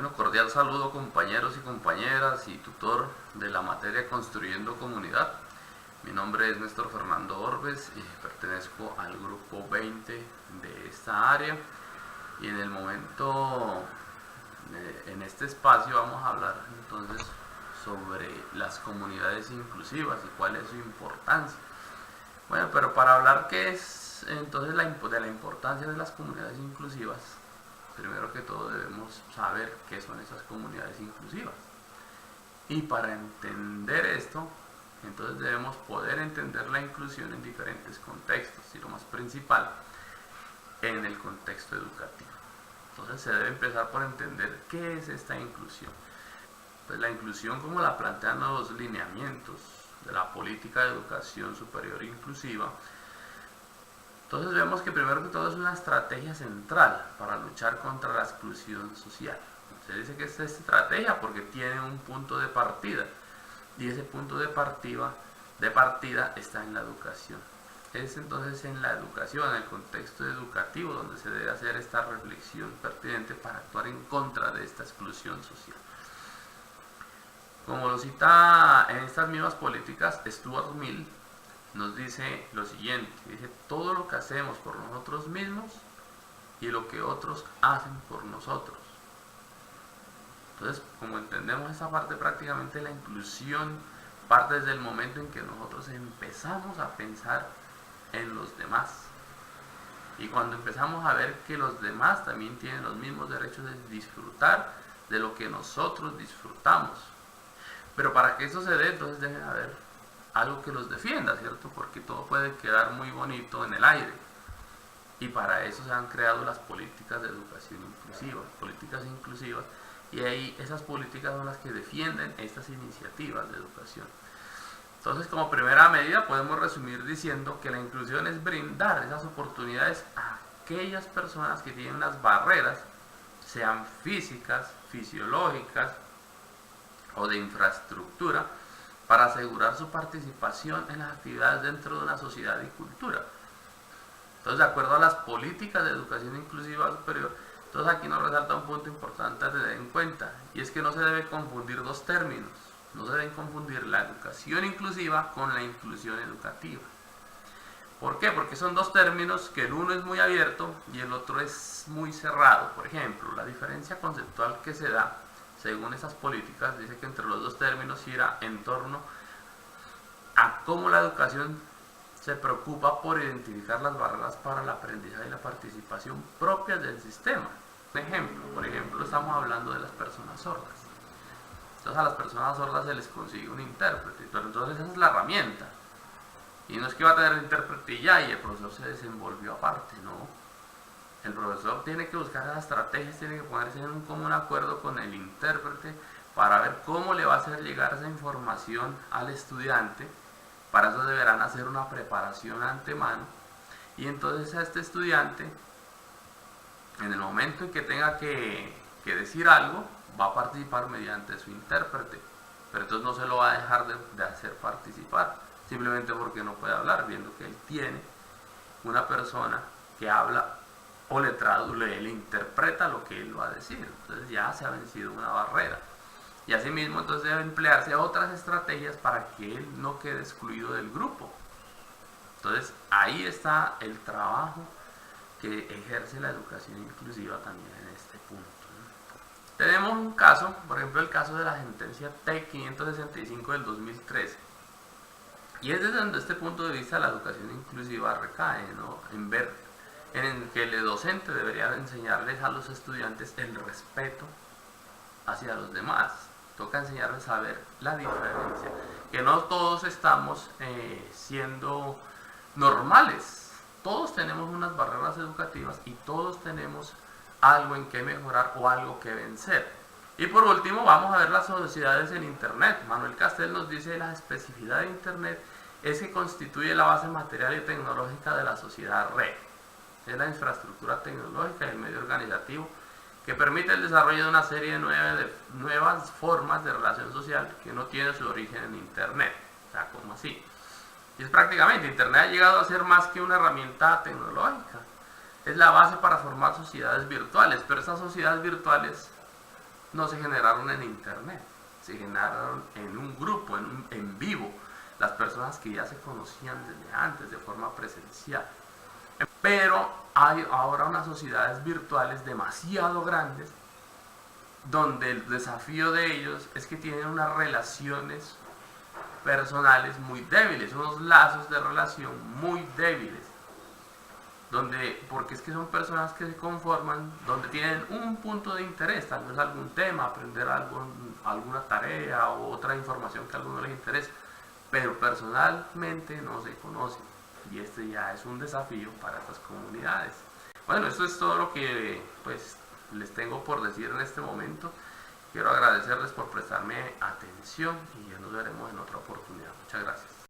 Bueno, cordial saludo compañeros y compañeras y tutor de la materia Construyendo Comunidad. Mi nombre es Néstor Fernando Orbes y pertenezco al grupo 20 de esta área. Y en el momento, en este espacio vamos a hablar entonces sobre las comunidades inclusivas y cuál es su importancia. Bueno, pero para hablar qué es entonces de la importancia de las comunidades inclusivas, primero que todo debemos saber qué son esas comunidades inclusivas. Y para entender esto, entonces debemos poder entender la inclusión en diferentes contextos, y lo más principal, en el contexto educativo. Entonces se debe empezar por entender qué es esta inclusión. Pues la inclusión, como la plantean los lineamientos de la política de educación superior inclusiva, entonces vemos que primero que todo es una estrategia central para luchar contra la exclusión social. Se dice que esta estrategia porque tiene un punto de partida, y ese punto de partida está en la educación. Es entonces en la educación, en el contexto educativo, donde se debe hacer esta reflexión pertinente para actuar en contra de esta exclusión social. Como lo cita en estas mismas políticas Stuart Mill, nos dice lo siguiente, dice: todo lo que hacemos por nosotros mismos y lo que otros hacen por nosotros. Entonces, como entendemos esa parte, prácticamente la inclusión parte desde el momento en que nosotros empezamos a pensar en los demás. Y cuando empezamos a ver que los demás también tienen los mismos derechos de disfrutar de lo que nosotros disfrutamos. Pero para que eso se dé, entonces debe haber algo que los defienda, ¿cierto? Porque todo puede quedar muy bonito en el aire. Y para eso se han creado las políticas de educación inclusiva, políticas inclusivas, y ahí esas políticas son las que defienden estas iniciativas de educación. Entonces, como primera medida podemos resumir diciendo que la inclusión es brindar esas oportunidades a aquellas personas que tienen unas barreras, sean físicas, fisiológicas o de infraestructura, para asegurar su participación en las actividades dentro de una sociedad y cultura. Entonces, de acuerdo a las políticas de educación inclusiva superior, entonces aquí nos resalta un punto importante a tener en cuenta, y es que no se debe confundir dos términos. No se deben confundir la educación inclusiva con la inclusión educativa. ¿Por qué? Porque son dos términos que el uno es muy abierto y el otro es muy cerrado. Por ejemplo, la diferencia conceptual que se da según esas políticas dice que entre los dos términos gira en torno a cómo la educación se preocupa por identificar las barreras para el aprendizaje y la participación propias del sistema. Por ejemplo, estamos hablando de las personas sordas. Entonces a las personas sordas se les consigue un intérprete, pero entonces esa es la herramienta. Y no es que va a tener el intérprete y ya, y el profesor se desenvolvió aparte, no. El profesor tiene que buscar esas estrategias, tiene que ponerse en un común acuerdo con el intérprete para ver cómo le va a hacer llegar esa información al estudiante. Para eso deberán hacer una preparación antemano, y entonces a este estudiante, en el momento en que tenga que decir algo, va a participar mediante su intérprete, pero entonces no se lo va a dejar de hacer participar, simplemente porque no puede hablar, viendo que él tiene una persona que habla o le interpreta lo que él va a decir. Entonces ya se ha vencido una barrera. Y asimismo entonces debe emplearse otras estrategias para que él no quede excluido del grupo. Entonces ahí está el trabajo que ejerce la educación inclusiva también en este punto. Tenemos un caso, por ejemplo el caso de la sentencia T565 del 2013. Y es desde este punto de vista la educación inclusiva recae, ¿no? En que el docente debería enseñarles a los estudiantes el respeto hacia los demás. Toca enseñarles a ver la diferencia, que no todos estamos siendo normales. Todos tenemos unas barreras educativas y todos tenemos algo en que mejorar o algo que vencer. Y por último vamos a ver las sociedades en Internet. Manuel Castel nos dice: la especificidad de Internet es que constituye la base material y tecnológica de la sociedad red. Es la infraestructura tecnológica y el medio organizativo que permite el desarrollo de una serie de nuevas formas de relación social que no tiene su origen en Internet. O sea, ¿cómo así? Y es prácticamente, Internet ha llegado a ser más que una herramienta tecnológica. Es la base para formar sociedades virtuales, pero esas sociedades virtuales no se generaron en internet, se generaron en un grupo, en vivo, las personas que ya se conocían desde antes de forma presencial. Pero hay ahora unas sociedades virtuales demasiado grandes donde el desafío de ellos es que tienen unas relaciones personales muy débiles, unos lazos de relación muy débiles, porque es que son personas que se conforman, donde tienen un punto de interés, tal vez algún tema, aprender alguna tarea o otra información que a alguno les interese, pero personalmente no se conocen, y este ya es un desafío para estas comunidades. Bueno, esto es todo lo que pues les tengo por decir en este momento. Quiero agradecerles por prestarme atención y ya nos veremos en otra oportunidad. Muchas gracias.